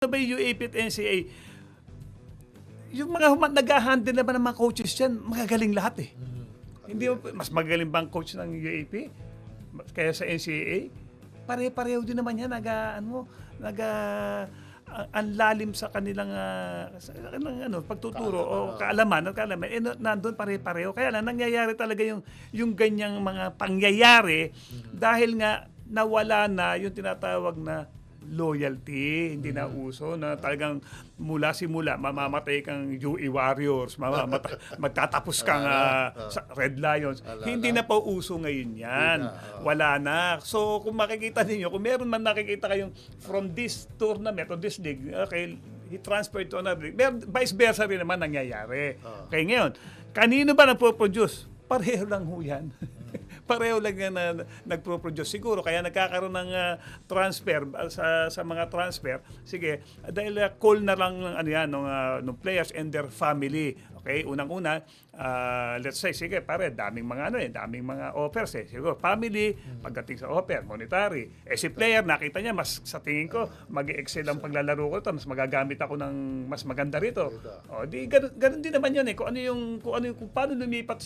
Ano ba yung UAP at NCAA? Yung mga nag-handle naman ng mga coaches yan, magagaling lahat eh. Hindi mas magaling bang coach ng UAP kaya sa NCAA? Pare-pareho din naman yan, ang lalim sa kanilang pagtuturo o kaalaman, nandun pare-pareho. Kaya lang nangyayari talaga yung ganyang mga pangyayari dahil nga nawala na yung tinatawag na loyalty, hindi na uso na talagang simula mamamatay kang UE Warriors, magtatapos kang sa Red Lions. Hindi na po uso ngayon yan. Wala na. So kung makikita ninyo, kung meron man nakikita kayong from this tournament or this league, okay, he transferred to another league. Vice versa rin naman nangyayari. Okay, ngayon, kanino ba nagpo-produce? Pareho lang ho yan. Pareho lang yan na nagpo-produce. Siguro kaya nagkakaroon ng transfer sa mga transfer. Sige, dahil call na lang ng players and their family. Okay, unang-una, let's say, sige, daming mga offers eh. Siguro, family, pagdating sa offer, monetary. Si player, nakita niya, sa tingin ko, mag-excel ang paglalaro ko ito, mas magagamit ako ng mas maganda rito. O, di, ganun din naman yun eh. Kung paano lumipat